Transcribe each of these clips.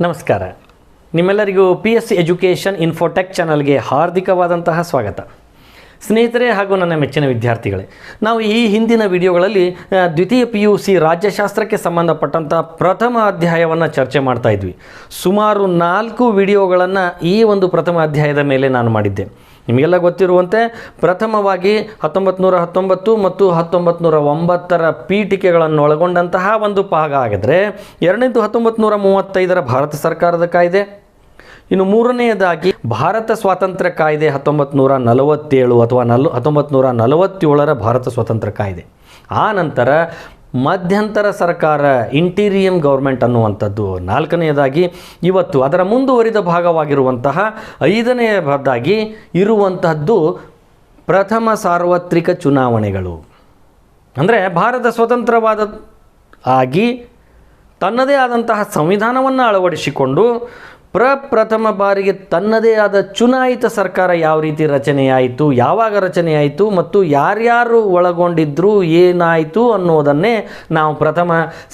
ನಮಸ್ಕಾರ. ನಿಮ್ಮೆಲ್ಲರಿಗೂ PSC education Infotech ಚಾನಲ್ಗೆ ಹಾರ್ದಿಕವಾದಂತಹ ಸ್ವಾಗತ. ಸ್ನೇಹಿತರೆ ಹಾಗೂ ನನ್ನ ಮೆಚ್ಚಿನ ವಿದ್ಯಾರ್ಥಿಗಳೇ, ನಾವು ಈ ಹಿಂದಿನ ವಿಡಿಯೋಗಳಲ್ಲಿ ದ್ವಿತೀಯ PUC ರಾಜ್ಯಶಾಸ್ತ್ರಕ್ಕೆ ಸಂಬಂಧಪಟ್ಟಂಥ ಪ್ರಥಮ ಅಧ್ಯಾಯವನ್ನು ಚರ್ಚೆ ಮಾಡ್ತಾ ಇದ್ವಿ. ಸುಮಾರು 4 ವಿಡಿಯೋಗಳನ್ನು ಈ ಒಂದು ಪ್ರಥಮ ಅಧ್ಯಾಯದ ಮೇಲೆ ನಾನು ಮಾಡಿದ್ದೆ. ನಿಮಗೆಲ್ಲ ಗೊತ್ತಿರುವಂತೆ ಪ್ರಥಮವಾಗಿ 1919 ಮತ್ತು 1909 ಪೀಠಿಕೆಗಳನ್ನು ಒಳಗೊಂಡಂತಹ ಒಂದು ಭಾಗ ಆಗಿದ್ರೆ, ಎರಡನೇದು 1935 ಭಾರತ ಸರ್ಕಾರದ ಕಾಯ್ದೆ, ಇನ್ನು ಮೂರನೆಯದಾಗಿ ಭಾರತ ಸ್ವಾತಂತ್ರ್ಯ ಕಾಯ್ದೆ 1947 ಅಥವಾ 1947 ಭಾರತ ಸ್ವಾತಂತ್ರ್ಯ ಕಾಯ್ದೆ. ಆ ನಂತರ ಮಧ್ಯಂತರ ಸರ್ಕಾರ, ಇಂಟೀರಿಯಂ ಗೌರ್ಮೆಂಟ್ ಅನ್ನುವಂಥದ್ದು ನಾಲ್ಕನೆಯದಾಗಿ. ಇವತ್ತು ಅದರ ಮುಂದುವರಿದ ಭಾಗವಾಗಿರುವಂತಹ 5ನೇದಾಗಿ ಇರುವಂತಹದ್ದು ಪ್ರಥಮ ಸಾರ್ವತ್ರಿಕ ಚುನಾವಣೆಗಳು. ಅಂದರೆ ಭಾರತ ಸ್ವತಂತ್ರವಾದ ಆಗಿ ತನ್ನದೇ ಆದಂತಹ ಸಂವಿಧಾನವನ್ನು ಅಳವಡಿಸಿಕೊಂಡು ಪ್ರಥಮ ಬಾರಿಗೆ ತನ್ನದೇ ಆದ ಚುನಾಯಿತ ಸರ್ಕಾರ ಯಾವ ರೀತಿ ರಚನೆಯಾಯಿತು, ಯಾವಾಗ ರಚನೆಯಾಯಿತು ಮತ್ತು ಯಾರ್ಯಾರು ಒಳಗೊಂಡಿದ್ದರು, ಏನಾಯಿತು ಅನ್ನೋದನ್ನೇ ನಾವು ಪ್ರಥಮ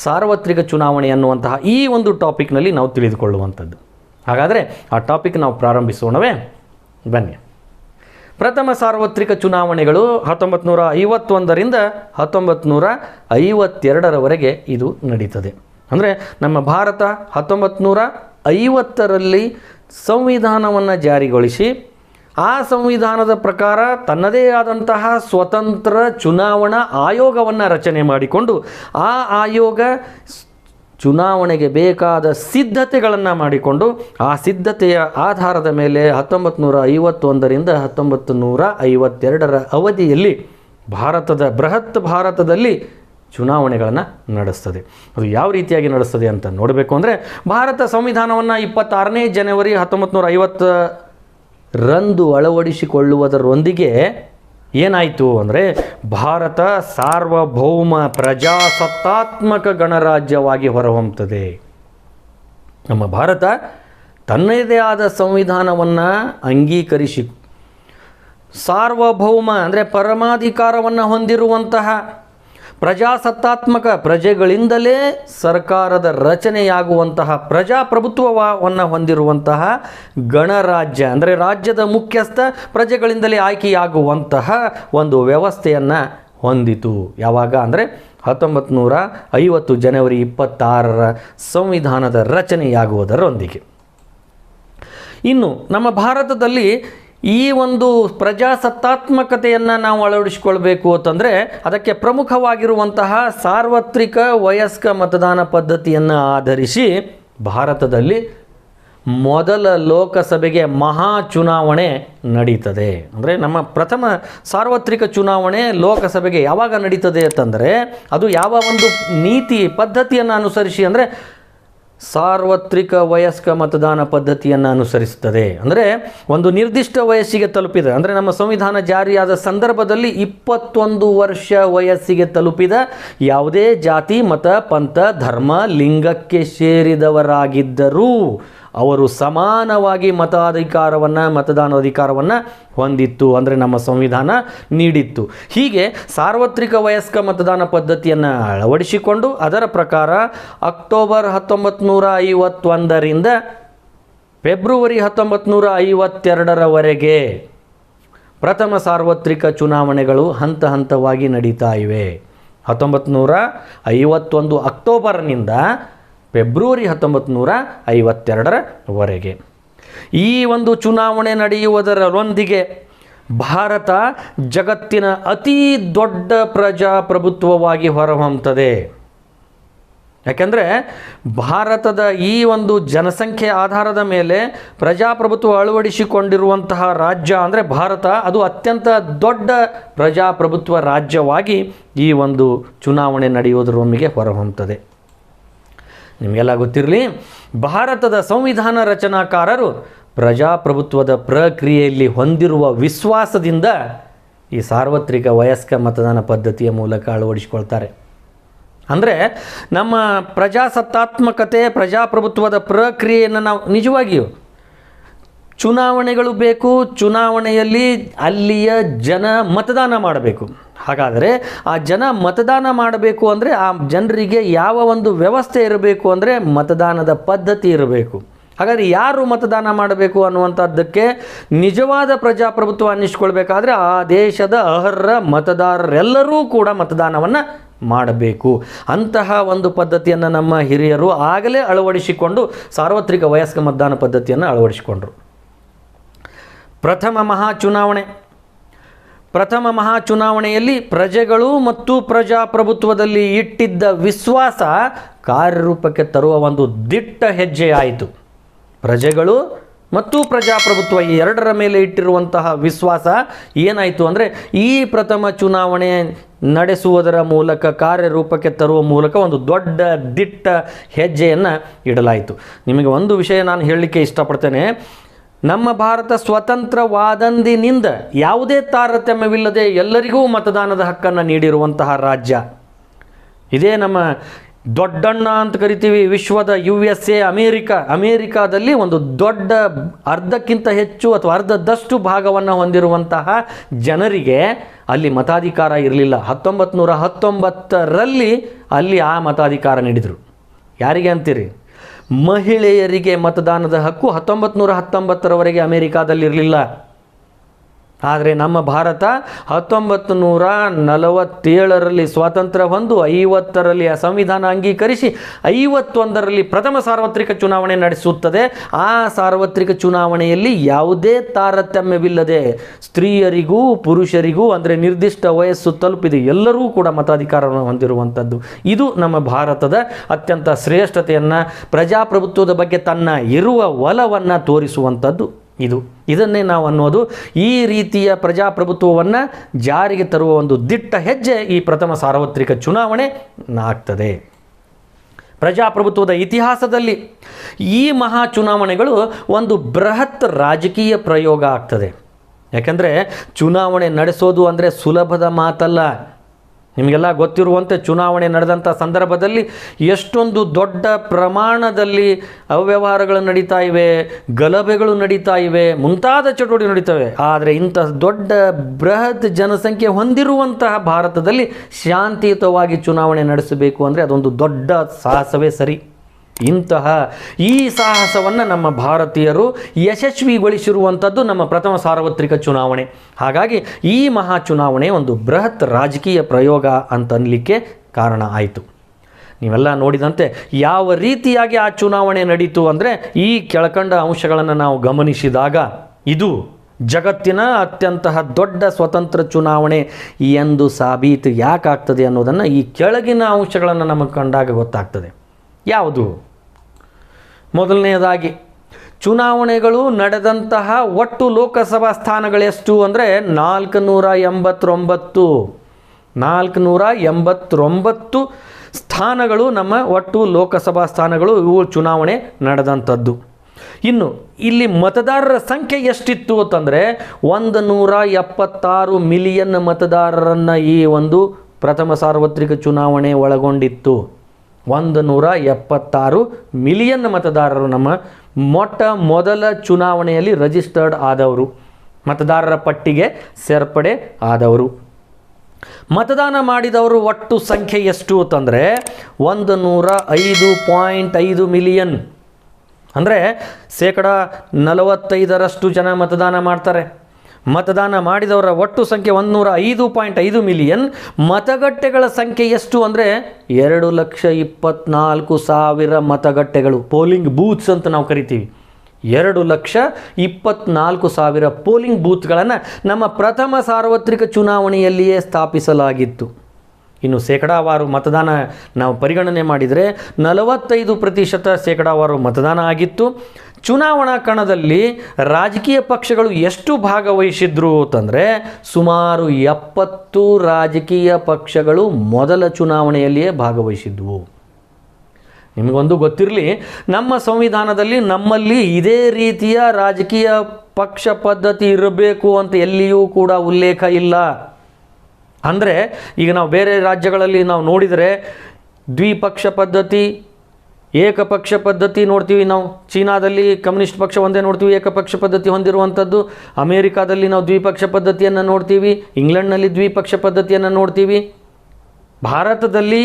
ಸಾರ್ವತ್ರಿಕ ಚುನಾವಣೆ ಅನ್ನುವಂತಹ ಈ ಒಂದು ಟಾಪಿಕ್ನಲ್ಲಿ ನಾವು ತಿಳಿದುಕೊಳ್ಳುವಂಥದ್ದು. ಹಾಗಾದರೆ ಆ ಟಾಪಿಕ್ ನಾವು ಪ್ರಾರಂಭಿಸೋಣವೇ? ಬನ್ನಿ. ಪ್ರಥಮ ಸಾರ್ವತ್ರಿಕ ಚುನಾವಣೆಗಳು 1951ರಿಂದ 1952ರವರೆಗೆ ಇದು ನಡೀತದೆ. ಅಂದರೆ ನಮ್ಮ ಭಾರತ 1950ರಲ್ಲಿ ಸಂವಿಧಾನವನ್ನು ಜಾರಿಗೊಳಿಸಿ ಆ ಸಂವಿಧಾನದ ಪ್ರಕಾರ ತನ್ನದೇ ಆದಂತಹ ಸ್ವತಂತ್ರ ಚುನಾವಣಾ ಆಯೋಗವನ್ನು ರಚನೆ ಮಾಡಿಕೊಂಡು ಆ ಆಯೋಗ ಚುನಾವಣೆಗೆ ಬೇಕಾದ ಸಿದ್ಧತೆಗಳನ್ನು ಮಾಡಿಕೊಂಡು ಆ ಸಿದ್ಧತೆಯ ಆಧಾರದ ಮೇಲೆ 1951ರಿಂದ 1952ರ ಅವಧಿಯಲ್ಲಿ ಬೃಹತ್ ಭಾರತದಲ್ಲಿ ಚುನಾವಣೆಗಳನ್ನು ನಡೆಸ್ತದೆ. ಅದು ಯಾವ ರೀತಿಯಾಗಿ ನಡೆಸ್ತದೆ ಅಂತ ನೋಡಬೇಕು ಅಂದರೆ, ಭಾರತ ಸಂವಿಧಾನವನ್ನು 26ನೇ ಜನವರಿ 1950ರಂದು ಅಳವಡಿಸಿಕೊಳ್ಳುವುದರೊಂದಿಗೆ ಏನಾಯಿತು ಅಂದರೆ, ಭಾರತ ಸಾರ್ವಭೌಮ ಪ್ರಜಾಸತ್ತಾತ್ಮಕ ಗಣರಾಜ್ಯವಾಗಿ ಹೊರಹೊಮ್ಮುತ್ತದೆ. ನಮ್ಮ ಭಾರತ ತನ್ನದೇ ಆದ ಸಂವಿಧಾನವನ್ನು ಅಂಗೀಕರಿಸಿ ಸಾರ್ವಭೌಮ ಅಂದರೆ ಪರಮಾಧಿಕಾರವನ್ನು ಹೊಂದಿರುವಂತಹ ಪ್ರಜಾಸತ್ತಾತ್ಮಕ ಪ್ರಜೆಗಳಿಂದಲೇ ಸರ್ಕಾರದ ರಚನೆಯಾಗುವಂತಹ ಪ್ರಜಾಪ್ರಭುತ್ವವನ್ನು ಹೊಂದಿರುವಂತಹ ಗಣರಾಜ್ಯ ಅಂದರೆ ರಾಜ್ಯದ ಮುಖ್ಯಸ್ಥ ಪ್ರಜೆಗಳಿಂದಲೇ ಆಯ್ಕೆಯಾಗುವಂತಹ ಒಂದು ವ್ಯವಸ್ಥೆಯನ್ನು ಹೊಂದಿತು. ಯಾವಾಗ ಅಂದರೆ 1950 ಜನವರಿ 26ರ ಸಂವಿಧಾನದ ರಚನೆಯಾಗುವುದರೊಂದಿಗೆ. ಇನ್ನು ನಮ್ಮ ಭಾರತದಲ್ಲಿ ಈ ಒಂದು ಪ್ರಜಾಸತ್ತಾತ್ಮಕತೆಯನ್ನು ನಾವು ಅಳವಡಿಸಿಕೊಳ್ಬೇಕು ಅಂತಂದರೆ ಅದಕ್ಕೆ ಪ್ರಮುಖವಾಗಿರುವಂತಹ ಸಾರ್ವತ್ರಿಕ ವಯಸ್ಕ ಮತದಾನ ಪದ್ಧತಿಯನ್ನು ಆಧರಿಸಿ ಭಾರತದಲ್ಲಿ ಮೊದಲ ಲೋಕಸಭೆಗೆ ಮಹಾ ಚುನಾವಣೆ ನಡೀತದೆ. ಅಂದರೆ ನಮ್ಮ ಪ್ರಥಮ ಸಾರ್ವತ್ರಿಕ ಚುನಾವಣೆ ಲೋಕಸಭೆಗೆ ಯಾವಾಗ ನಡೀತದೆ ಅಂತಂದರೆ, ಅದು ಯಾವ ಒಂದು ನೀತಿ ಪದ್ಧತಿಯನ್ನು ಅನುಸರಿಸಿ ಅಂದರೆ ಸಾರ್ವತ್ರಿಕ ವಯಸ್ಕ ಮತದಾನ ಪದ್ಧತಿಯನ್ನು ಅನುಸರಿಸುತ್ತದೆ. ಅಂದರೆ ಒಂದು ನಿರ್ದಿಷ್ಟ ವಯಸ್ಸಿಗೆ ತಲುಪಿದ, ಅಂದರೆ ನಮ್ಮ ಸಂವಿಧಾನ ಜಾರಿಯಾದ ಸಂದರ್ಭದಲ್ಲಿ 21 ವರ್ಷ ವಯಸ್ಸಿಗೆ ತಲುಪಿದ ಯಾವುದೇ ಜಾತಿ, ಮತ, ಪಂಥ, ಧರ್ಮ, ಲಿಂಗಕ್ಕೆ ಸೇರಿದವರಾಗಿದ್ದರೂ ಅವರು ಸಮಾನವಾಗಿ ಮತದಾನ ಅಧಿಕಾರವನ್ನು ಹೊಂದಿತ್ತು. ಅಂದರೆ ನಮ್ಮ ಸಂವಿಧಾನ ನೀಡಿತ್ತು. ಹೀಗೆ ಸಾರ್ವತ್ರಿಕ ವಯಸ್ಕ ಮತದಾನ ಪದ್ಧತಿಯನ್ನು ಅಳವಡಿಸಿಕೊಂಡು ಅದರ ಪ್ರಕಾರ ಅಕ್ಟೋಬರ್ 1951ರಿಂದ ಫೆಬ್ರವರಿ 1952ರವರೆಗೆ ಪ್ರಥಮ ಸಾರ್ವತ್ರಿಕ ಚುನಾವಣೆಗಳು ಹಂತ ಹಂತವಾಗಿ ನಡೀತಾ ಇವೆ. 1951 ಅಕ್ಟೋಬರ್ನಿಂದ ಫೆಬ್ರವರಿ 1952ರವರೆಗೆ ಈ ಒಂದು ಚುನಾವಣೆ ನಡೆಯುವುದರೊಂದಿಗೆ ಭಾರತ ಜಗತ್ತಿನ ಅತಿ ದೊಡ್ಡ ಪ್ರಜಾಪ್ರಭುತ್ವವಾಗಿ ಹೊರಹೊಮ್ಮುತ್ತದೆ. ಯಾಕೆಂದರೆ ಭಾರತದ ಈ ಒಂದು ಜನಸಂಖ್ಯೆ ಆಧಾರದ ಮೇಲೆ ಪ್ರಜಾಪ್ರಭುತ್ವ ಅಳವಡಿಸಿಕೊಂಡಿರುವಂತಹ ರಾಜ್ಯ ಅಂದರೆ ಭಾರತ, ಅದು ಅತ್ಯಂತ ದೊಡ್ಡ ಪ್ರಜಾಪ್ರಭುತ್ವ ರಾಜ್ಯವಾಗಿ ಈ ಒಂದು ಚುನಾವಣೆ ನಡೆಯುವುದರೊಂದಿಗೆ ಹೊರಹೊಮ್ಮುತ್ತದೆ. ನಿಮಗೆಲ್ಲ ಗೊತ್ತಿರಲಿ, ಭಾರತದ ಸಂವಿಧಾನ ರಚನಾಕಾರರು ಪ್ರಜಾಪ್ರಭುತ್ವದ ಪ್ರಕ್ರಿಯೆಯಲ್ಲಿ ಹೊಂದಿರುವ ವಿಶ್ವಾಸದಿಂದ ಈ ಸಾರ್ವತ್ರಿಕ ವಯಸ್ಕ ಮತದಾನ ಪದ್ಧತಿಯ ಮೂಲಕ ಅಳವಡಿಸಿಕೊಳ್ತಾರೆ. ಅಂದರೆ ನಮ್ಮ ಪ್ರಜಾಸತ್ತಾತ್ಮಕತೆ, ಪ್ರಜಾಪ್ರಭುತ್ವದ ಪ್ರಕ್ರಿಯೆಯನ್ನು ನಾವು ನಿಜವಾಗಿಯೂ ಚುನಾವಣೆಗಳು ಬೇಕು, ಚುನಾವಣೆಯಲ್ಲಿ ಅಲ್ಲಿಯ ಜನ ಮತದಾನ ಮಾಡಬೇಕು. ಹಾಗಾದರೆ ಆ ಜನ ಮತದಾನ ಮಾಡಬೇಕು ಅಂದರೆ ಆ ಜನರಿಗೆ ಯಾವ ಒಂದು ವ್ಯವಸ್ಥೆ ಇರಬೇಕು ಅಂದರೆ ಮತದಾನದ ಪದ್ಧತಿ ಇರಬೇಕು. ಹಾಗಾದರೆ ಯಾರು ಮತದಾನ ಮಾಡಬೇಕು ಅನ್ನುವಂಥದ್ದಕ್ಕೆ ನಿಜವಾದ ಪ್ರಜಾಪ್ರಭುತ್ವ ಅನ್ನಿಸ್ಕೊಳ್ಬೇಕಾದ್ರೆ ಆ ದೇಶದ ಅರ್ಹ ಮತದಾರರೆಲ್ಲರೂ ಕೂಡ ಮತದಾನವನ್ನು ಮಾಡಬೇಕು. ಅಂತಹ ಒಂದು ಪದ್ಧತಿಯನ್ನು ನಮ್ಮ ಹಿರಿಯರು ಆಗಲೇ ಅಳವಡಿಸಿಕೊಂಡು ಸಾರ್ವತ್ರಿಕ ವಯಸ್ಕ ಮತದಾನ ಪದ್ಧತಿಯನ್ನು ಅಳವಡಿಸಿಕೊಂಡರು. ಪ್ರಥಮ ಮಹಾಚುನಾವಣೆಯಲ್ಲಿ ಪ್ರಜೆಗಳು ಮತ್ತು ಪ್ರಜಾಪ್ರಭುತ್ವದಲ್ಲಿ ಇಟ್ಟಿದ್ದ ವಿಶ್ವಾಸ ಕಾರ್ಯರೂಪಕ್ಕೆ ತರುವ ಒಂದು ದಿಟ್ಟ ಹೆಜ್ಜೆ ಆಯಿತು. ಪ್ರಜೆಗಳು ಮತ್ತು ಪ್ರಜಾಪ್ರಭುತ್ವ ಈ ಎರಡರ ಮೇಲೆ ಇಟ್ಟಿರುವಂತಹ ವಿಶ್ವಾಸ ಏನಾಯಿತು ಅಂದರೆ ಈ ಪ್ರಥಮ ಚುನಾವಣೆ ನಡೆಸುವುದರ ಮೂಲಕ ಕಾರ್ಯರೂಪಕ್ಕೆ ತರುವ ಮೂಲಕ ಒಂದು ದೊಡ್ಡ ದಿಟ್ಟ ಹೆಜ್ಜೆಯನ್ನು ಇಡಲಾಯಿತು. ನಿಮಗೆ ಒಂದು ವಿಷಯ ನಾನು ಹೇಳಲಿಕ್ಕೆ ಇಷ್ಟಪಡ್ತೇನೆ. ನಮ್ಮ ಭಾರತ ಸ್ವತಂತ್ರವಾದಂದಿನಿಂದ ಯಾವುದೇ ತಾರತಮ್ಯವಿಲ್ಲದೆ ಎಲ್ಲರಿಗೂ ಮತದಾನದ ಹಕ್ಕನ್ನು ನೀಡಿರುವಂತಹ ರಾಜ್ಯ. ಇದೇ ನಮ್ಮ ದೊಡ್ಡಣ್ಣ ಅಂತ ಕರಿತೀವಿ ವಿಶ್ವದ USA ಅಮೇರಿಕಾದಲ್ಲಿ ಒಂದು ದೊಡ್ಡ ಅರ್ಧಕ್ಕಿಂತ ಹೆಚ್ಚು ಅಥವಾ ಅರ್ಧದಷ್ಟು ಭಾಗವನ್ನು ಹೊಂದಿರುವಂತಹ ಜನರಿಗೆ ಅಲ್ಲಿ ಮತಾಧಿಕಾರ ಇರಲಿಲ್ಲ. 1919ರಲ್ಲಿ ಅಲ್ಲಿ ಆ ಮತಾಧಿಕಾರ ನೀಡಿದರು. ಯಾರಿಗೆ ಅಂತೀರಿ? ಮಹಿಳೆಯರಿಗೆ ಮತದಾನದ ಹಕ್ಕು 1919ರವರೆಗೆ ಅಮೇರಿಕಾದಲ್ಲಿರಲಿಲ್ಲ. ಆದರೆ ನಮ್ಮ ಭಾರತ 1947ರಲ್ಲಿ ಸ್ವಾತಂತ್ರ್ಯ ಹೊಂದು 50ರಲ್ಲಿ ಆ ಸಂವಿಧಾನ ಅಂಗೀಕರಿಸಿ 51ರಲ್ಲಿ ಪ್ರಥಮ ಸಾರ್ವತ್ರಿಕ ಚುನಾವಣೆ ನಡೆಸುತ್ತದೆ. ಆ ಸಾರ್ವತ್ರಿಕ ಚುನಾವಣೆಯಲ್ಲಿ ಯಾವುದೇ ತಾರತಮ್ಯವಿಲ್ಲದೆ ಸ್ತ್ರೀಯರಿಗೂ ಪುರುಷರಿಗೂ ಅಂದರೆ ನಿರ್ದಿಷ್ಟ ವಯಸ್ಸು ತಲುಪಿದೆ ಎಲ್ಲರೂ ಕೂಡ ಮತಾಧಿಕಾರವನ್ನು ಹೊಂದಿರುವಂಥದ್ದು. ಇದು ನಮ್ಮ ಭಾರತದ ಅತ್ಯಂತ ಶ್ರೇಷ್ಠತೆಯನ್ನು, ಪ್ರಜಾಪ್ರಭುತ್ವದ ಬಗ್ಗೆ ತನ್ನ ಇರುವ ಒಲವನ್ನು ತೋರಿಸುವಂಥದ್ದು. ಇದನ್ನೇ ನಾವು ಅನ್ನೋದು ಈ ರೀತಿಯ ಪ್ರಜಾಪ್ರಭುತ್ವವನ್ನು ಜಾರಿಗೆ ತರುವ ಒಂದು ದಿಟ್ಟ ಹೆಜ್ಜೆ ಈ ಪ್ರಥಮ ಸಾರ್ವತ್ರಿಕ ಚುನಾವಣೆ ಆಗ್ತದೆ. ಪ್ರಜಾಪ್ರಭುತ್ವದ ಇತಿಹಾಸದಲ್ಲಿ ಈ ಮಹಾ ಚುನಾವಣೆಗಳು ಒಂದು ಬೃಹತ್ ರಾಜಕೀಯ ಪ್ರಯೋಗ ಆಗ್ತದೆ. ಯಾಕಂದರೆ ಚುನಾವಣೆ ನಡೆಸೋದು ಅಂದರೆ ಸುಲಭದ ಮಾತಲ್ಲ. ನಿಮಗೆಲ್ಲ ಗೊತ್ತಿರುವಂತೆ ಚುನಾವಣೆ ನಡೆದಂಥ ಸಂದರ್ಭದಲ್ಲಿ ಎಷ್ಟೊಂದು ದೊಡ್ಡ ಪ್ರಮಾಣದಲ್ಲಿ ಅವ್ಯವಹಾರಗಳು ನಡೀತಾ ಇವೆ, ಗಲಭೆಗಳು ನಡೀತಾ ಇವೆ, ಮುಂತಾದ ಚಟುವಟಿಕೆ ನಡೀತವೆ. ಆದರೆ ಇಂಥ ದೊಡ್ಡ ಬೃಹತ್ ಜನಸಂಖ್ಯೆ ಹೊಂದಿರುವಂತಹ ಭಾರತದಲ್ಲಿ ಶಾಂತಿಯುತವಾಗಿ ಚುನಾವಣೆ ನಡೆಸಬೇಕು ಅಂದರೆ ಅದೊಂದು ದೊಡ್ಡ ಸಾಹಸವೇ ಸರಿ. ಇಂತಹ ಈ ಸಾಹಸವನ್ನು ನಮ್ಮ ಭಾರತೀಯರು ಯಶಸ್ವಿಗೊಳಿಸಿರುವಂಥದ್ದು ನಮ್ಮ ಪ್ರಥಮ ಸಾರ್ವತ್ರಿಕ ಚುನಾವಣೆ. ಹಾಗಾಗಿ ಈ ಮಹಾ ಚುನಾವಣೆ ಒಂದು ಬೃಹತ್ ರಾಜಕೀಯ ಪ್ರಯೋಗ ಅಂತ ಅನ್ನಲಿಕ್ಕೆ ಕಾರಣ ಆಯಿತು. ನೀವೆಲ್ಲ ನೋಡಿದಂತೆ ಯಾವ ರೀತಿಯಾಗಿ ಆ ಚುನಾವಣೆ ನಡೀತು ಅಂದರೆ ಈ ಕೆಳಕಂಡ ಅಂಶಗಳನ್ನು ನಾವು ಗಮನಿಸಿದಾಗ ಇದು ಜಗತ್ತಿನ ಅತ್ಯಂತ ದೊಡ್ಡ ಸ್ವತಂತ್ರ ಚುನಾವಣೆ ಎಂದು ಸಾಬೀತು ಯಾಕಾಗ್ತದೆ ಅನ್ನೋದನ್ನು ಈ ಕೆಳಗಿನ ಅಂಶಗಳನ್ನು ನಮಗೆ ಕಂಡಾಗ ಗೊತ್ತಾಗ್ತದೆ. ಯಾವುದು? ಮೊದಲನೆಯದಾಗಿ ಚುನಾವಣೆಗಳು ನಡೆದಂತಹ ಒಟ್ಟು ಲೋಕಸಭಾ ಸ್ಥಾನಗಳೆಷ್ಟು ಅಂದರೆ 489 ಸ್ಥಾನಗಳು ನಮ್ಮ ಒಟ್ಟು ಲೋಕಸಭಾ ಸ್ಥಾನಗಳು. ಇವು ಚುನಾವಣೆ ನಡೆದಂಥದ್ದು. ಇನ್ನು ಇಲ್ಲಿ ಮತದಾರರ ಸಂಖ್ಯೆ ಎಷ್ಟಿತ್ತು ಅಂತಂದರೆ 176 ಮಿಲಿಯನ್ ಮತದಾರರನ್ನು ಈ ಒಂದು ಪ್ರಥಮ ಸಾರ್ವತ್ರಿಕ ಚುನಾವಣೆ ಒಳಗೊಂಡಿತ್ತು. 176 ಮಿಲಿಯನ್ ಮತದಾರರು ನಮ್ಮ ಮೊದಲ ಚುನಾವಣೆಯಲ್ಲಿ ರಿಜಿಸ್ಟರ್ಡ್ ಆದವರು, ಮತದಾರರ ಪಟ್ಟಿಗೆ ಸೇರ್ಪಡೆ ಆದವರು. ಮತದಾನ ಮಾಡಿದವರು ಒಟ್ಟು ಸಂಖ್ಯೆ ಎಷ್ಟು ಅಂತಂದರೆ 105.5 ಮಿಲಿಯನ್. ಅಂದರೆ 45% ಜನ ಮತದಾನ ಮಾಡ್ತಾರೆ. ಮತದಾನ ಮಾಡಿದವರ ಒಟ್ಟು ಸಂಖ್ಯೆ 105.5 ಮಿಲಿಯನ್. ಮತಗಟ್ಟೆಗಳ ಸಂಖ್ಯೆ ಎಷ್ಟು ಅಂದರೆ 2,24,000 ಮತಗಟ್ಟೆಗಳು, ಪೋಲಿಂಗ್ ಬೂತ್ಸ್ ಅಂತ ನಾವು ಕರಿತೀವಿ. 2,24,000 ಪೋಲಿಂಗ್ ಬೂತ್ಗಳನ್ನು ನಮ್ಮ ಪ್ರಥಮ ಸಾರ್ವತ್ರಿಕ ಚುನಾವಣೆಯಲ್ಲಿಯೇ ಸ್ಥಾಪಿಸಲಾಗಿತ್ತು. ಇನ್ನು ಶೇಕಡಾವಾರು ಮತದಾನ ನಾವು ಪರಿಗಣನೆ ಮಾಡಿದರೆ 45% ಶೇಕಡಾವಾರು ಮತದಾನ ಆಗಿತ್ತು. ಚುನಾವಣಾ ಕಣದಲ್ಲಿ ರಾಜಕೀಯ ಪಕ್ಷಗಳು ಎಷ್ಟು ಭಾಗವಹಿಸಿದ್ರು ಅಂತಂದರೆ ಸುಮಾರು 70 ರಾಜಕೀಯ ಪಕ್ಷಗಳು ಮೊದಲ ಚುನಾವಣೆಯಲ್ಲಿಯೇ ಭಾಗವಹಿಸಿದ್ವು. ನಿಮಗೊಂದು ಗೊತ್ತಿರಲಿ, ನಮ್ಮ ಸಂವಿಧಾನದಲ್ಲಿ ನಮ್ಮಲ್ಲಿ ಇದೇ ರೀತಿಯ ರಾಜಕೀಯ ಪಕ್ಷ ಪದ್ಧತಿ ಇರಬೇಕು ಅಂತ ಎಲ್ಲಿಯೂ ಕೂಡ ಉಲ್ಲೇಖ ಇಲ್ಲ. ಅಂದರೆ ಈಗ ನಾವು ಬೇರೆ ರಾಜ್ಯಗಳಲ್ಲಿ ನಾವು ನೋಡಿದರೆ ದ್ವಿಪಕ್ಷ ಪದ್ಧತಿ, ಏಕಪಕ್ಷ ಪದ್ಧತಿ ನೋಡ್ತೀವಿ ನಾವು. ಚೀನಾದಲ್ಲಿ ಕಮ್ಯುನಿಸ್ಟ್ ಪಕ್ಷ ಒಂದೇ ನೋಡ್ತೀವಿ ಏಕಪಕ್ಷ ಪದ್ಧತಿ ಹೊಂದಿರುವಂಥದ್ದು. ಅಮೇರಿಕಾದಲ್ಲಿ ನಾವು ದ್ವಿಪಕ್ಷ ಪದ್ಧತಿಯನ್ನು ನೋಡ್ತೀವಿ. ಇಂಗ್ಲೆಂಡ್ನಲ್ಲಿ ದ್ವಿಪಕ್ಷ ಪದ್ಧತಿಯನ್ನು ನೋಡ್ತೀವಿ. ಭಾರತದಲ್ಲಿ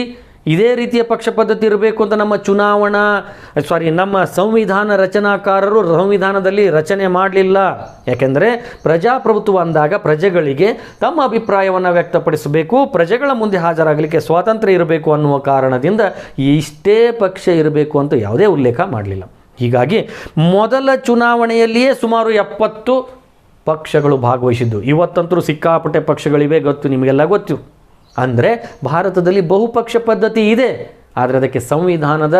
ಇದೇ ರೀತಿಯ ಪಕ್ಷ ಪದ್ಧತಿ ಇರಬೇಕು ಅಂತ ನಮ್ಮ ಸಂವಿಧಾನ ರಚನಾಕಾರರು ಸಂವಿಧಾನದಲ್ಲಿ ರಚನೆ ಮಾಡಲಿಲ್ಲ. ಯಾಕೆಂದರೆ ಪ್ರಜಾಪ್ರಭುತ್ವ ಅಂದಾಗ ಪ್ರಜೆಗಳಿಗೆ ತಮ್ಮ ಅಭಿಪ್ರಾಯವನ್ನು ವ್ಯಕ್ತಪಡಿಸಬೇಕು, ಪ್ರಜೆಗಳ ಮುಂದೆ ಹಾಜರಾಗಲಿಕ್ಕೆ ಸ್ವಾತಂತ್ರ್ಯ ಇರಬೇಕು ಅನ್ನುವ ಕಾರಣದಿಂದ ಇಷ್ಟೇ ಪಕ್ಷ ಇರಬೇಕು ಅಂತ ಯಾವುದೇ ಉಲ್ಲೇಖ ಮಾಡಲಿಲ್ಲ. ಹೀಗಾಗಿ ಮೊದಲ ಚುನಾವಣೆಯಲ್ಲಿಯೇ ಸುಮಾರು 70 ಪಕ್ಷಗಳು ಭಾಗವಹಿಸಿದ್ದು. ಇವತ್ತಂತೂ ಸಿಕ್ಕಾಪಟ್ಟೆ ಪಕ್ಷಗಳಿವೆ, ಗೊತ್ತು, ನಿಮಗೆಲ್ಲ ಗೊತ್ತು. ಅಂದರೆ ಭಾರತದಲ್ಲಿ ಬಹುಪಕ್ಷ ಪದ್ಧತಿ ಇದೆ, ಆದರೆ ಅದಕ್ಕೆ ಸಂವಿಧಾನದ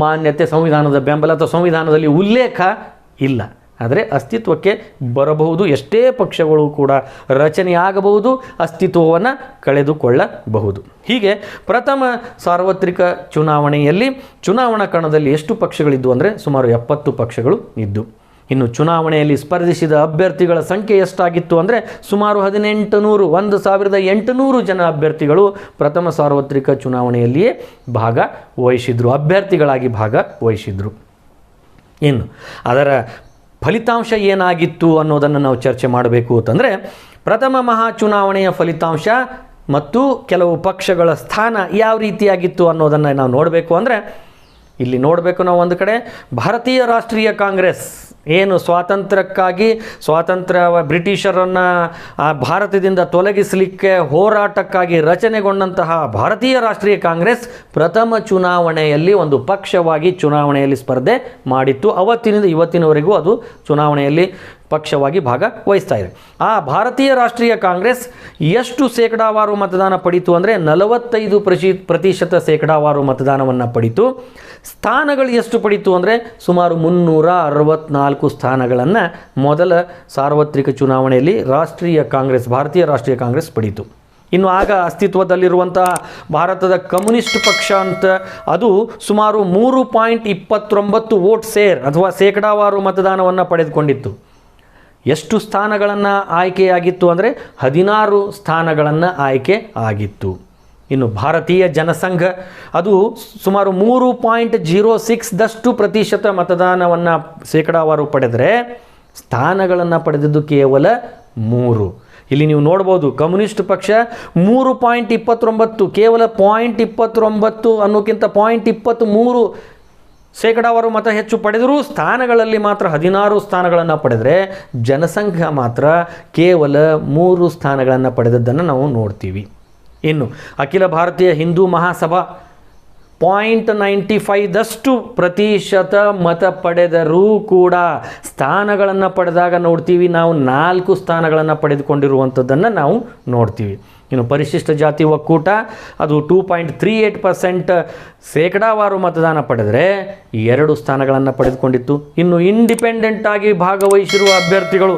ಮಾನ್ಯತೆ, ಸಂವಿಧಾನದ ಬೆಂಬಲ ಅಥವಾ ಸಂವಿಧಾನದಲ್ಲಿ ಉಲ್ಲೇಖ ಇಲ್ಲ. ಆದರೆ ಅಸ್ತಿತ್ವಕ್ಕೆ ಬರಬಹುದು, ಎಷ್ಟೇ ಪಕ್ಷಗಳು ಕೂಡ ರಚನೆಯಾಗಬಹುದು, ಅಸ್ತಿತ್ವವನ್ನು ಕಳೆದುಕೊಳ್ಳಬಹುದು. ಹೀಗೆ ಪ್ರಥಮ ಸಾರ್ವತ್ರಿಕ ಚುನಾವಣೆಯಲ್ಲಿ ಚುನಾವಣಾ ಕಣದಲ್ಲಿ ಎಷ್ಟು ಪಕ್ಷಗಳಿದ್ದು ಅಂದರೆ ಸುಮಾರು 70 ಪಕ್ಷಗಳು ಇದ್ದು. ಇನ್ನು ಚುನಾವಣೆಯಲ್ಲಿ ಸ್ಪರ್ಧಿಸಿದ ಅಭ್ಯರ್ಥಿಗಳ ಸಂಖ್ಯೆ ಎಷ್ಟಾಗಿತ್ತು ಅಂದರೆ ಸುಮಾರು 1800 ಜನ ಅಭ್ಯರ್ಥಿಗಳು ಪ್ರಥಮ ಸಾರ್ವತ್ರಿಕ ಚುನಾವಣೆಯಲ್ಲಿಯೇ ಅಭ್ಯರ್ಥಿಗಳಾಗಿ ಭಾಗವಹಿಸಿದ್ರು. ಇನ್ನು ಅದರ ಫಲಿತಾಂಶ ಏನಾಗಿತ್ತು ಅನ್ನೋದನ್ನು ನಾವು ಚರ್ಚೆ ಮಾಡಬೇಕು ಅಂತಂದರೆ, ಪ್ರಥಮ ಮಹಾ ಚುನಾವಣೆಯ ಫಲಿತಾಂಶ ಮತ್ತು ಕೆಲವು ಪಕ್ಷಗಳ ಸ್ಥಾನ ಯಾವ ರೀತಿಯಾಗಿತ್ತು ಅನ್ನೋದನ್ನು ನಾವು ನೋಡಬೇಕು. ಅಂದರೆ ಇಲ್ಲಿ ನೋಡಬೇಕು ನಾವು, ಒಂದು ಕಡೆ ಭಾರತೀಯ ರಾಷ್ಟ್ರೀಯ ಕಾಂಗ್ರೆಸ್ ಏನು ಸ್ವಾತಂತ್ರ್ಯ ಬ್ರಿಟಿಷರನ್ನು ಭಾರತದಿಂದ ತೊಲಗಿಸಲಿಕ್ಕೆ ಹೋರಾಟಕ್ಕಾಗಿ ರಚನೆಗೊಂಡಂತಹ ಭಾರತೀಯ ರಾಷ್ಟ್ರೀಯ ಕಾಂಗ್ರೆಸ್ ಪ್ರಥಮ ಚುನಾವಣೆಯಲ್ಲಿ ಒಂದು ಪಕ್ಷವಾಗಿ ಚುನಾವಣೆಯಲ್ಲಿ ಸ್ಪರ್ಧೆ ಮಾಡಿತ್ತು. ಅವತ್ತಿನಿಂದ ಇವತ್ತಿನವರೆಗೂ ಅದು ಚುನಾವಣೆಯಲ್ಲಿ ಪಕ್ಷವಾಗಿ ಭಾಗವಹಿಸ್ತಾ ಇದೆ. ಆ ಭಾರತೀಯ ರಾಷ್ಟ್ರೀಯ ಕಾಂಗ್ರೆಸ್ ಎಷ್ಟು ಶೇಕಡಾವಾರು ಮತದಾನ ಪಡೀತು ಅಂದರೆ 45% ಶೇಕಡಾವಾರು ಮತದಾನವನ್ನು ಪಡೀತು. ಸ್ಥಾನಗಳು ಎಷ್ಟು ಪಡೀತು ಅಂದರೆ ಸುಮಾರು 364 ಸ್ಥಾನಗಳನ್ನು ಮೊದಲ ಸಾರ್ವತ್ರಿಕ ಚುನಾವಣೆಯಲ್ಲಿ ಭಾರತೀಯ ರಾಷ್ಟ್ರೀಯ ಕಾಂಗ್ರೆಸ್ ಪಡೀತು. ಇನ್ನು ಆಗ ಅಸ್ತಿತ್ವದಲ್ಲಿರುವಂತಹ ಭಾರತದ ಕಮ್ಯುನಿಸ್ಟ್ ಪಕ್ಷ ಅಂತ ಅದು ಸುಮಾರು 3.29 ವೋಟ್ ಶೇರ್ ಅಥವಾ ಶೇಕಡಾವಾರು ಮತದಾನವನ್ನು ಪಡೆದುಕೊಂಡಿತ್ತು. ಎಷ್ಟು ಸ್ಥಾನಗಳನ್ನು ಆಯ್ಕೆಯಾಗಿತ್ತು ಅಂದರೆ 16 ಸ್ಥಾನಗಳನ್ನು ಆಯ್ಕೆ ಆಗಿತ್ತು. ಇನ್ನು ಭಾರತೀಯ ಜನಸಂಘ ಅದು ಸುಮಾರು 3.06% ಮತದಾನವನ್ನು ಶೇಕಡಾವಾರು ಪಡೆದರೆ ಸ್ಥಾನಗಳನ್ನು ಪಡೆದಿದ್ದು ಕೇವಲ 3. ಇಲ್ಲಿ ನೀವು ನೋಡ್ಬೋದು, ಕಮ್ಯುನಿಸ್ಟ್ ಪಕ್ಷ 3.29 ಕೇವಲ 0.29 ಅನ್ನೋಕ್ಕಿಂತ 0.23 ಶೇಕಡಾವಾರು ಮತ ಹೆಚ್ಚು ಪಡೆದರೂ ಸ್ಥಾನಗಳಲ್ಲಿ ಮಾತ್ರ 16 ಸ್ಥಾನಗಳನ್ನು ಪಡೆದರೆ ಜನಸಂಘ ಮಾತ್ರ ಕೇವಲ 3 ಸ್ಥಾನಗಳನ್ನು ಪಡೆದದ್ದನ್ನು ನಾವು ನೋಡ್ತೀವಿ. ಇನ್ನು ಅಖಿಲ ಭಾರತೀಯ ಹಿಂದೂ ಮಹಾಸಭಾ 0.95% ಮತ ಪಡೆದರೂ ಕೂಡ ಸ್ಥಾನಗಳನ್ನು ಪಡೆದಾಗ ನೋಡ್ತೀವಿ ನಾವು 4 ಸ್ಥಾನಗಳನ್ನು ಪಡೆದುಕೊಂಡಿರುವಂಥದ್ದನ್ನು ನಾವು ನೋಡ್ತೀವಿ. ಇನ್ನು ಪರಿಶಿಷ್ಟ ಜಾತಿ ಒಕ್ಕೂಟ ಅದು 2.38% ಶೇಕಡಾವಾರು ಮತದಾನ ಪಡೆದರೆ 2 ಸ್ಥಾನಗಳನ್ನು ಪಡೆದುಕೊಂಡಿತ್ತು. ಇನ್ನು ಇಂಡಿಪೆಂಡೆಂಟ್ ಆಗಿ ಭಾಗವಹಿಸಿರುವ ಅಭ್ಯರ್ಥಿಗಳು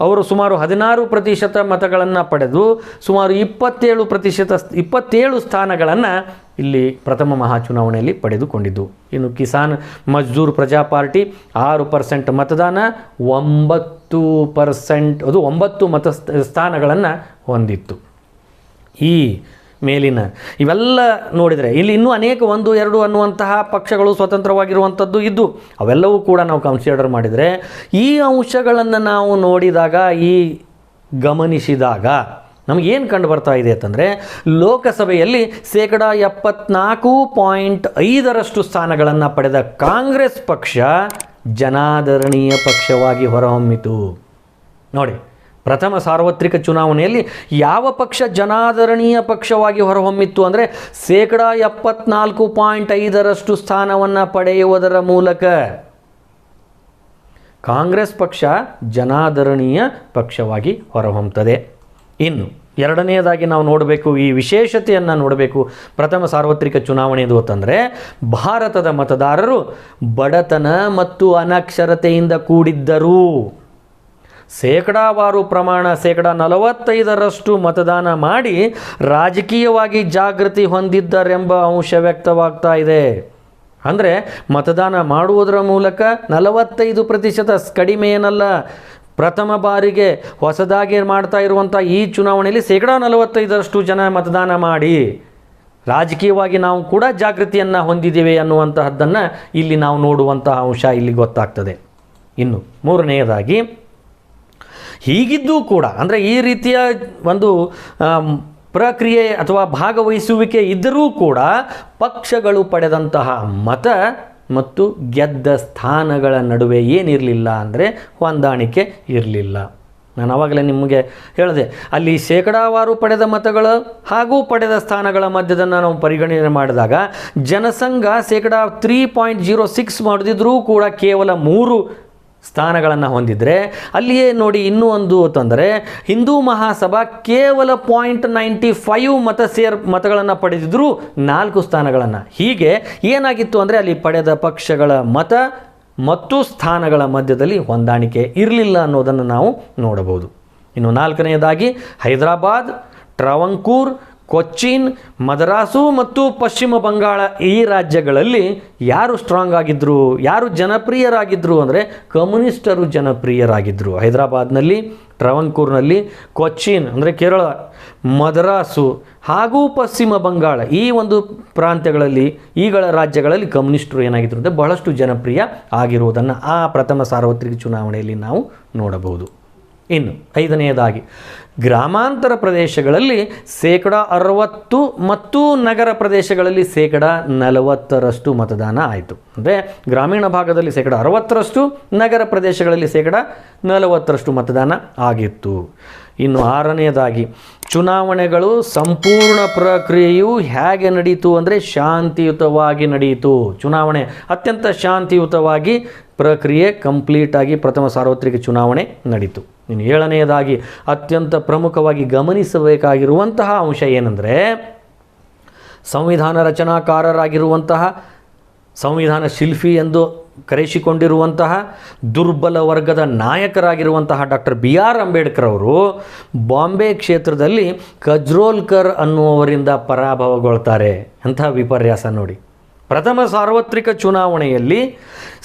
ಅವರು ಸುಮಾರು 16% ಮತಗಳನ್ನು ಪಡೆದು ಸುಮಾರು 27 ಸ್ಥಾನಗಳನ್ನು ಇಲ್ಲಿ ಪ್ರಥಮ ಮಹಾಚುನಾವಣೆಯಲ್ಲಿ ಪಡೆದುಕೊಂಡಿದ್ದು. ಇನ್ನು ಕಿಸಾನ್ ಮಜ್ದೂರ್ ಪ್ರಜಾ ಪಾರ್ಟಿ 6% ಮತದಾನ 9% ಅದು 9 ಸ್ಥಾನಗಳನ್ನು ಹೊಂದಿತ್ತು. ಈ ಮೇಲಿನ ಇವೆಲ್ಲ ನೋಡಿದರೆ ಇಲ್ಲಿ ಇನ್ನೂ ಅನೇಕ 1, 2 ಅನ್ನುವಂತಹ ಪಕ್ಷಗಳು ಸ್ವತಂತ್ರವಾಗಿರುವಂಥದ್ದು ಇದ್ದು ಅವೆಲ್ಲವೂ ಕೂಡ ನಾವು ಕನ್ಸಿಡರ್ ಮಾಡಿದರೆ ಈ ಅಂಶಗಳನ್ನು ನಾವು ನೋಡಿದಾಗ ಗಮನಿಸಿದಾಗ ನಮಗೇನು ಕಂಡು ಬರ್ತಾ ಇದೆ ಅಂತಂದರೆ, ಲೋಕಸಭೆಯಲ್ಲಿ 74.5% ಸ್ಥಾನಗಳನ್ನು ಪಡೆದ ಕಾಂಗ್ರೆಸ್ ಪಕ್ಷ ಜನಾದರಣೀಯ ಪಕ್ಷವಾಗಿ ಹೊರಹೊಮ್ಮಿತು. ನೋಡಿ, ಪ್ರಥಮ ಸಾರ್ವತ್ರಿಕ ಚುನಾವಣೆಯಲ್ಲಿ ಯಾವ ಪಕ್ಷ ಜನಾದರಣೀಯ ಪಕ್ಷವಾಗಿ ಹೊರಹೊಮ್ಮಿತ್ತು ಅಂದರೆ 74.5% ಸ್ಥಾನವನ್ನು ಪಡೆಯುವುದರ ಮೂಲಕ ಕಾಂಗ್ರೆಸ್ ಪಕ್ಷ ಜನಾದರಣೀಯ ಪಕ್ಷವಾಗಿ ಹೊರಹೊಮ್ಮುತ್ತದೆ. ಇನ್ನು ಎರಡನೆಯದಾಗಿ ನಾವು ನೋಡಬೇಕು, ಈ ವಿಶೇಷತೆಯನ್ನು ನೋಡಬೇಕು ಪ್ರಥಮ ಸಾರ್ವತ್ರಿಕ ಚುನಾವಣೆದು ಅಂತಂದರೆ, ಭಾರತದ ಮತದಾರರು ಬಡತನ ಮತ್ತು ಅನಕ್ಷರತೆಯಿಂದ ಕೂಡಿದ್ದರು. ಶೇಕಡಾವಾರು ಪ್ರಮಾಣ 45% ಮತದಾನ ಮಾಡಿ ರಾಜಕೀಯವಾಗಿ ಜಾಗೃತಿ ಹೊಂದಿದ್ದರೆಂಬ ಅಂಶ ವ್ಯಕ್ತವಾಗ್ತಾ ಇದೆ. ಅಂದರೆ ಮತದಾನ ಮಾಡುವುದರ ಮೂಲಕ 45% ಕಡಿಮೆ ಏನಲ್ಲ. ಪ್ರಥಮ ಬಾರಿಗೆ ಹೊಸದಾಗಿ ಮಾಡ್ತಾ ಇರುವಂಥ ಈ ಚುನಾವಣೆಯಲ್ಲಿ 45% ಜನ ಮತದಾನ ಮಾಡಿ ರಾಜಕೀಯವಾಗಿ ನಾವು ಕೂಡ ಜಾಗೃತಿಯನ್ನು ಹೊಂದಿದ್ದೇವೆ ಅನ್ನುವಂತಹದ್ದನ್ನು ಇಲ್ಲಿ ನಾವು ನೋಡುವಂತಹ ಅಂಶ ಇಲ್ಲಿ ಗೊತ್ತಾಗ್ತದೆ. ಇನ್ನು ಮೂರನೆಯದಾಗಿ, ಹೀಗಿದ್ದೂ ಕೂಡ ಅಂದರೆ ಈ ರೀತಿಯ ಒಂದು ಪ್ರಕ್ರಿಯೆ ಅಥವಾ ಭಾಗವಹಿಸುವಿಕೆ ಇದ್ದರೂ ಕೂಡ ಪಕ್ಷಗಳು ಪಡೆದಂತಹ ಮತ ಮತ್ತು ಗೆದ್ದ ಸ್ಥಾನಗಳ ನಡುವೆ ಏನಿರಲಿಲ್ಲ ಅಂದರೆ ಹೊಂದಾಣಿಕೆ ಇರಲಿಲ್ಲ. ನಾನು ಆವಾಗಲೇ ನಿಮಗೆ ಹೇಳಿದೆ, ಅಲ್ಲಿ ಶೇಕಡಾವಾರು ಪಡೆದ ಮತಗಳು ಹಾಗೂ ಪಡೆದ ಸ್ಥಾನಗಳ ಮಧ್ಯದನ್ನು ನಾವು ಪರಿಗಣನೆ ಮಾಡಿದಾಗ ಜನಸಂಘ ಶೇಕಡಾ 3.06 ಮಾಡಿದ್ರೂ ಕೂಡ ಕೇವಲ 3 ಸ್ಥಾನಗಳನ್ನು ಹೊಂದಿದರೆ, ಅಲ್ಲಿಯೇ ನೋಡಿ ಇನ್ನೂ ಒಂದು ಅಂತಂದರೆ ಹಿಂದೂ ಮಹಾಸಭಾ ಕೇವಲ 0.95 ಮತಗಳನ್ನು ಪಡೆದಿದ್ದರೂ 4 ಸ್ಥಾನಗಳನ್ನು. ಹೀಗೆ ಏನಾಗಿತ್ತು ಅಂದರೆ ಅಲ್ಲಿ ಪಡೆದ ಪಕ್ಷಗಳ ಮತ ಮತ್ತು ಸ್ಥಾನಗಳ ಮಧ್ಯದಲ್ಲಿ ಹೊಂದಾಣಿಕೆ ಇರಲಿಲ್ಲ ಅನ್ನೋದನ್ನು ನಾವು ನೋಡಬಹುದು. ಇನ್ನು ನಾಲ್ಕನೆಯದಾಗಿ, ಹೈದರಾಬಾದ್, ಟ್ರಾವಂಕೂರ್, ಕೊಚ್ಚಿನ್, ಮದ್ರಾಸು ಮತ್ತು ಪಶ್ಚಿಮ ಬಂಗಾಳ ಈ ರಾಜ್ಯಗಳಲ್ಲಿ ಯಾರು ಸ್ಟ್ರಾಂಗ್ ಆಗಿದ್ದರು, ಯಾರು ಜನಪ್ರಿಯರಾಗಿದ್ದರು ಅಂದರೆ ಕಮ್ಯುನಿಸ್ಟರು ಜನಪ್ರಿಯರಾಗಿದ್ದರು. ಹೈದರಾಬಾದ್ನಲ್ಲಿ, ಟ್ರಾವಂಕೂರ್ನಲ್ಲಿ, ಕೊಚ್ಚಿನ್ ಅಂದರೆ ಕೇರಳ, ಮದ್ರಾಸು ಹಾಗೂ ಪಶ್ಚಿಮ ಬಂಗಾಳ ಈ ಒಂದು ಪ್ರಾಂತ್ಯಗಳಲ್ಲಿ ಈಗಳ ರಾಜ್ಯಗಳಲ್ಲಿ ಕಮ್ಯುನಿಸ್ಟರು ಏನಾಗಿದ್ದರು ಅಂದರೆ ಬಹಳಷ್ಟು ಜನಪ್ರಿಯ ಆಗಿರುವುದನ್ನು ಆ ಪ್ರಥಮ ಸಾರ್ವತ್ರಿಕ ಚುನಾವಣೆಯಲ್ಲಿ ನಾವು ನೋಡಬಹುದು. ಇನ್ನು ಐದನೆಯದಾಗಿ, ಗ್ರಾಮಾಂತರ ಪ್ರದೇಶಗಳಲ್ಲಿ 60% ಮತ್ತು ನಗರ ಪ್ರದೇಶಗಳಲ್ಲಿ 40% ಮತದಾನ ಆಯಿತು. ಅಂದರೆ ಗ್ರಾಮೀಣ ಭಾಗದಲ್ಲಿ 60%, ನಗರ ಪ್ರದೇಶಗಳಲ್ಲಿ 40% ಮತದಾನ ಆಗಿತ್ತು. ಇನ್ನು ಆರನೆಯದಾಗಿ, ಚುನಾವಣೆಗಳು ಸಂಪೂರ್ಣ ಪ್ರಕ್ರಿಯೆಯು ಹೇಗೆ ನಡೀತು ಅಂದರೆ ಶಾಂತಿಯುತವಾಗಿ ನಡೆಯಿತು. ಚುನಾವಣೆ ಅತ್ಯಂತ ಶಾಂತಿಯುತವಾಗಿ ಪ್ರಕ್ರಿಯೆ ಕಂಪ್ಲೀಟಾಗಿ ಪ್ರಥಮ ಸಾರ್ವತ್ರಿಕ ಚುನಾವಣೆ ನಡೀತು. ಇನ್ನು ಏಳನೆಯದಾಗಿ, ಅತ್ಯಂತ ಪ್ರಮುಖವಾಗಿ ಗಮನಿಸಬೇಕಾಗಿರುವಂತಹ ಅಂಶ ಏನೆಂದರೆ, ಸಂವಿಧಾನ ರಚನಾಕಾರರಾಗಿರುವಂತಹ, ಸಂವಿಧಾನ ಶಿಲ್ಪಿ ಎಂದು ಕರೆಸಿಕೊಂಡಿರುವಂತಹ, ದುರ್ಬಲ ವರ್ಗದ ನಾಯಕರಾಗಿರುವಂತಹ ಡಾಕ್ಟರ್ BR ಅಂಬೇಡ್ಕರ್ ಅವರು ಬಾಂಬೆ ಕ್ಷೇತ್ರದಲ್ಲಿ ಕಜ್ರೋಲ್ಕರ್ ಅನ್ನುವವರಿಂದ ಪರಾಭವಗೊಳ್ತಾರೆ. ಅಂತಹ ವಿಪರ್ಯಾಸ ನೋಡಿ. ಪ್ರಥಮ ಸಾರ್ವತ್ರಿಕ ಚುನಾವಣೆಯಲ್ಲಿ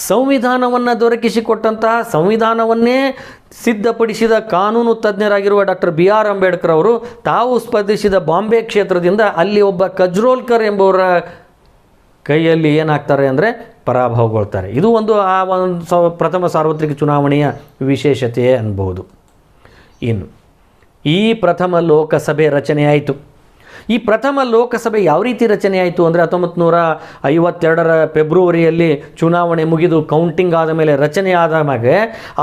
ಸಂವಿಧಾನವನ್ನು ದೊರಕಿಸಿಕೊಟ್ಟಂತಹ, ಸಂವಿಧಾನವನ್ನೇ ಸಿದ್ಧಪಡಿಸಿದ ಕಾನೂನು ತಜ್ಞರಾಗಿರುವ ಡಾಕ್ಟರ್ BR ಅಂಬೇಡ್ಕರ್ ಅವರು ತಾವು ಸ್ಪರ್ಧಿಸಿದ ಬಾಂಬೆ ಕ್ಷೇತ್ರದಿಂದ ಅಲ್ಲಿ ಒಬ್ಬ ಕಜ್ರೋಲ್ಕರ್ ಎಂಬುವರ ಕೈಯಲ್ಲಿ ಏನಾಗ್ತಾರೆ ಅಂದರೆ ಪರಾಭವಗೊಳ್ತಾರೆ. ಇದು ಒಂದು ಪ್ರಥಮ ಸಾರ್ವತ್ರಿಕ ಚುನಾವಣೆಯ ವಿಶೇಷತೆಯೇ ಅನ್ಬೋದು. ಇನ್ನು ಈ ಪ್ರಥಮ ಲೋಕಸಭೆ ರಚನೆ ಆಯಿತು. ಈ ಪ್ರಥಮ ಲೋಕಸಭೆ ಯಾವ ರೀತಿ ರಚನೆ ಆಯಿತು ಅಂದರೆ 1952 ಫೆಬ್ರವರಿಯಲ್ಲಿ ಚುನಾವಣೆ ಮುಗಿದು ಕೌಂಟಿಂಗ್ ಆದ ಮೇಲೆ ರಚನೆ ಆದ ಮೇಲೆ,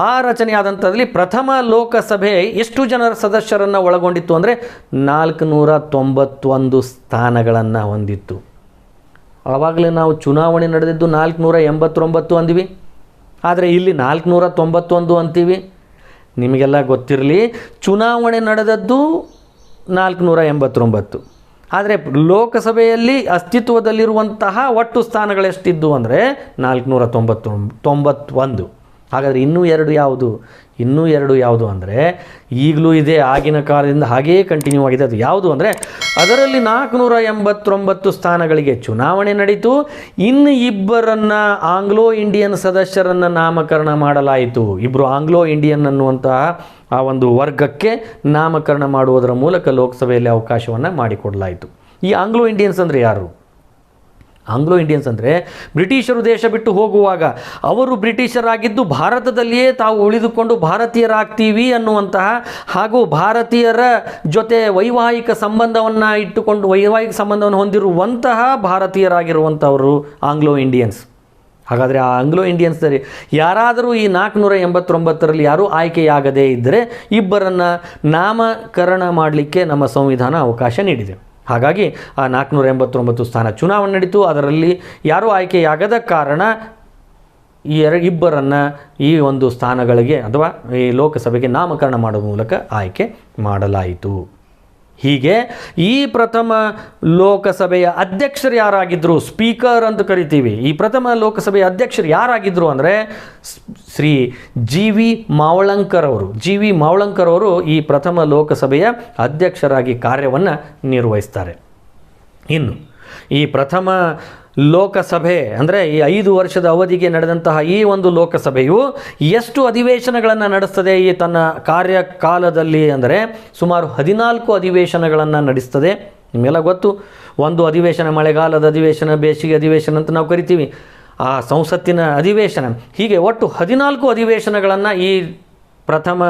ಆ ರಚನೆ ಆದಂಥದ್ರಲ್ಲಿ ಪ್ರಥಮ ಲೋಕಸಭೆ ಎಷ್ಟು ಜನರ ಸದಸ್ಯರನ್ನು ಒಳಗೊಂಡಿತ್ತು ಅಂದರೆ 491 ಸ್ಥಾನಗಳನ್ನು ಹೊಂದಿತ್ತು. ಆವಾಗಲೇ ನಾವು ಚುನಾವಣೆ ನಡೆದಿದ್ದು 489 ಅಂದ್ವಿ, ಆದರೆ ಇಲ್ಲಿ 491 ಅಂತೀವಿ. ನಿಮಗೆಲ್ಲ ಗೊತ್ತಿರಲಿ, ಚುನಾವಣೆ ನಡೆದದ್ದು 489, ಆದರೆ ಲೋಕಸಭೆಯಲ್ಲಿ ಅಸ್ತಿತ್ವದಲ್ಲಿರುವಂತಹ ಒಟ್ಟು ಸ್ಥಾನಗಳೆಷ್ಟಿದ್ದು ಅಂದರೆ 491. ಹಾಗಾದರೆ ಇನ್ನೂ ಎರಡು ಯಾವುದು ಅಂದರೆ ಈಗಲೂ ಇದೆ, ಆಗಿನ ಕಾಲದಿಂದ ಹಾಗೇ ಕಂಟಿನ್ಯೂ ಆಗಿದೆ. ಅದು ಯಾವುದು ಅಂದರೆ ಅದರಲ್ಲಿ 489 ಸ್ಥಾನಗಳಿಗೆ ಚುನಾವಣೆ ನಡೀತು. ಇನ್ನು 2 ಆಂಗ್ಲೋ ಇಂಡಿಯನ್ ಸದಸ್ಯರನ್ನು ನಾಮಕರಣ ಮಾಡಲಾಯಿತು. 2 ಆಂಗ್ಲೋ ಇಂಡಿಯನ್ ಅನ್ನುವಂತಹ ಆ ಒಂದು ವರ್ಗಕ್ಕೆ ನಾಮಕರಣ ಮಾಡುವುದರ ಮೂಲಕ ಲೋಕಸಭೆಯಲ್ಲಿ ಅವಕಾಶವನ್ನು ಮಾಡಿಕೊಡಲಾಯಿತು. ಈ ಆಂಗ್ಲೋ ಇಂಡಿಯನ್ಸ್ ಅಂದರೆ ಯಾರು? ಆಂಗ್ಲೋ ಇಂಡಿಯನ್ಸ್ ಅಂದರೆ ಬ್ರಿಟಿಷರು ದೇಶ ಬಿಟ್ಟು ಹೋಗುವಾಗ ಅವರು ಬ್ರಿಟಿಷರಾಗಿದ್ದು ಭಾರತದಲ್ಲಿಯೇ ತಾವು ಉಳಿದುಕೊಂಡು ಭಾರತೀಯರಾಗ್ತೀವಿ ಅನ್ನುವಂತಹ, ಹಾಗೂ ಭಾರತೀಯರ ಜೊತೆ ವೈವಾಹಿಕ ಸಂಬಂಧವನ್ನು ಹೊಂದಿರುವಂತಹ ಭಾರತೀಯರಾಗಿರುವಂಥವರು ಆಂಗ್ಲೋ ಇಂಡಿಯನ್ಸ್. ಹಾಗಾದರೆ ಆ ಆಂಗ್ಲೋ ಇಂಡಿಯನ್ಸ್ ಯಾರಾದರೂ ಈ 489ರಲ್ಲಿ ಯಾರೂ ಆಯ್ಕೆಯಾಗದೇ ಇದ್ದರೆ 2 ನಾಮಕರಣ ಮಾಡಲಿಕ್ಕೆ ನಮ್ಮ ಸಂವಿಧಾನ ಅವಕಾಶ ನೀಡಿದೆ. ಹಾಗಾಗಿ ಆ 489 ಸ್ಥಾನ ಚುನಾವಣೆ ನಡೀತು. ಅದರಲ್ಲಿ ಯಾರೂ ಆಯ್ಕೆಯಾಗದ ಕಾರಣ ಈ 2 ಈ ಒಂದು ಸ್ಥಾನಗಳಿಗೆ ಅಥವಾ ಈ ಲೋಕಸಭೆಗೆ ನಾಮಕರಣ ಮಾಡುವ ಮೂಲಕ ಆಯ್ಕೆ ಮಾಡಲಾಯಿತು. ಹೀಗೆ ಈ ಪ್ರಥಮ ಲೋಕಸಭೆಯ ಅಧ್ಯಕ್ಷರು ಯಾರಾಗಿದ್ದರು, ಸ್ಪೀಕರ್ ಅಂತ ಕರಿತೀವಿ. ಈ ಪ್ರಥಮ ಲೋಕಸಭೆಯ ಅಧ್ಯಕ್ಷರು ಯಾರಾಗಿದ್ದರು ಅಂದರೆ ಶ್ರೀ GV ಮಾವಳಂಕರ್ ಅವರು ಈ ಪ್ರಥಮ ಲೋಕಸಭೆಯ ಅಧ್ಯಕ್ಷರಾಗಿ ಕಾರ್ಯವನ್ನು ನಿರ್ವಹಿಸ್ತಾರೆ. ಇನ್ನು ಈ ಪ್ರಥಮ ಲೋಕಸಭೆ ಅಂದರೆ ಈ 5 ವರ್ಷದ ಅವಧಿಗೆ ನಡೆದಂತಹ ಈ ಒಂದು ಲೋಕಸಭೆಯು ಎಷ್ಟು ಅಧಿವೇಶನಗಳನ್ನು ನಡೆಸ್ತದೆ ಈ ತನ್ನ ಕಾರ್ಯಕಾಲದಲ್ಲಿ ಅಂದರೆ ಸುಮಾರು 14 ಅಧಿವೇಶನಗಳನ್ನು ನಡೆಸ್ತದೆ. ನಿಮಗೆಲ್ಲ ಗೊತ್ತು, ಒಂದು ಅಧಿವೇಶನ ಮಳೆಗಾಲದ ಅಧಿವೇಶನ, ಬೇಸಿಗೆ ಅಧಿವೇಶನ ಅಂತ ನಾವು ಕರಿತೀವಿ, ಆ ಸಂಸತ್ತಿನ ಅಧಿವೇಶನ, ಹೀಗೆ ಒಟ್ಟು 14 ಅಧಿವೇಶನಗಳನ್ನು ಈ ಪ್ರಥಮ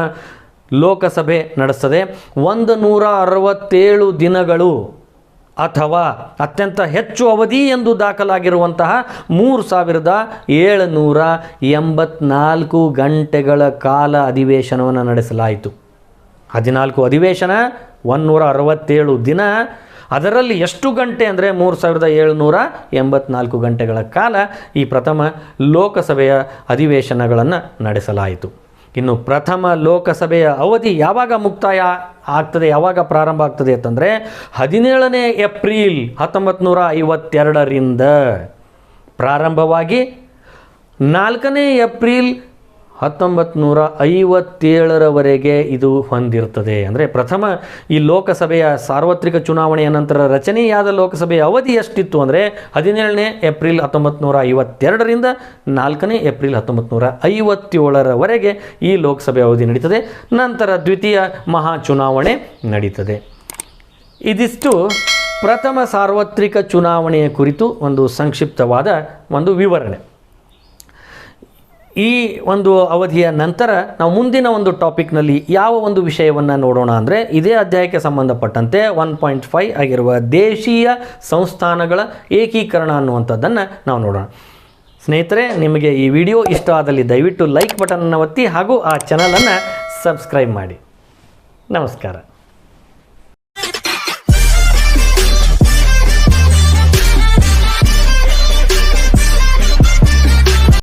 ಲೋಕಸಭೆ ನಡೆಸ್ತದೆ. 167 ದಿನಗಳು ಅಥವಾ ಅತ್ಯಂತ ಹೆಚ್ಚು ಅವಧಿ ಎಂದು ದಾಖಲಾಗಿರುವಂತಹ 3784 ಗಂಟೆಗಳ ಕಾಲ ಅಧಿವೇಶನವನ್ನು ನಡೆಸಲಾಯಿತು. 14 ಅಧಿವೇಶನ, 167 ದಿನ, ಅದರಲ್ಲಿ ಎಷ್ಟು ಗಂಟೆ ಅಂದರೆ 3784 ಗಂಟೆಗಳ ಕಾಲ ಈ ಪ್ರಥಮ ಲೋಕಸಭೆಯ ಅಧಿವೇಶನಗಳನ್ನು ನಡೆಸಲಾಯಿತು. ಇನ್ನು ಪ್ರಥಮ ಲೋಕಸಭೆಯ ಅವಧಿ ಯಾವಾಗ ಮುಕ್ತಾಯ ಆಗ್ತದೆ, ಯಾವಾಗ ಪ್ರಾರಂಭ ಆಗ್ತದೆ ಅಂತಂದರೆ 17ನೇ ಏಪ್ರಿಲ್ 1952ರಿಂದ ಪ್ರಾರಂಭವಾಗಿ 4ನೇ ಏಪ್ರಿಲ್ 1957ರವರೆಗೆ ಇದು ಹೊಂದಿರ್ತದೆ. ಅಂದರೆ ಪ್ರಥಮ ಈ ಲೋಕಸಭೆಯ ಸಾರ್ವತ್ರಿಕ ಚುನಾವಣೆಯ ನಂತರ ರಚನೆಯಾದ ಲೋಕಸಭೆಯ ಅವಧಿ ಎಷ್ಟಿತ್ತು ಅಂದರೆ 17ನೇ ಏಪ್ರಿಲ್ 1952ರಿಂದ 4ನೇ ಏಪ್ರಿಲ್ 1957ರವರೆಗೆ ಈ ಲೋಕಸಭೆ ಅವಧಿ ನಡೀತದೆ. ನಂತರ ದ್ವಿತೀಯ ಮಹಾ ಚುನಾವಣೆ ನಡೀತದೆ. ಇದಿಷ್ಟು ಪ್ರಥಮ ಸಾರ್ವತ್ರಿಕ ಚುನಾವಣೆಯ ಕುರಿತು ಒಂದು ಸಂಕ್ಷಿಪ್ತವಾದ ಒಂದು ವಿವರಣೆ. ಈ ಒಂದು ಅವಧಿಯ ನಂತರ ನಾವು ಮುಂದಿನ ಒಂದು ಟಾಪಿಕ್ನಲ್ಲಿ ಯಾವ ಒಂದು ವಿಷಯವನ್ನು ನೋಡೋಣ ಅಂದರೆ ಇದೇ ಅಧ್ಯಾಯಕ್ಕೆ ಸಂಬಂಧಪಟ್ಟಂತೆ 1.5 ಆಗಿರುವ ದೇಶೀಯ ಸಂಸ್ಥಾನಗಳ ಏಕೀಕರಣ ಅನ್ನುವಂಥದ್ದನ್ನು ನಾವು ನೋಡೋಣ. ಸ್ನೇಹಿತರೆ, ನಿಮಗೆ ಈ ವಿಡಿಯೋ ಇಷ್ಟ ಆದಲ್ಲಿ ದಯವಿಟ್ಟು ಲೈಕ್ ಬಟನನ್ನು ಒತ್ತಿ ಹಾಗೂ ಆ ಚಾನಲನ್ನು ಸಬ್ಸ್ಕ್ರೈಬ್ ಮಾಡಿ. ನಮಸ್ಕಾರ.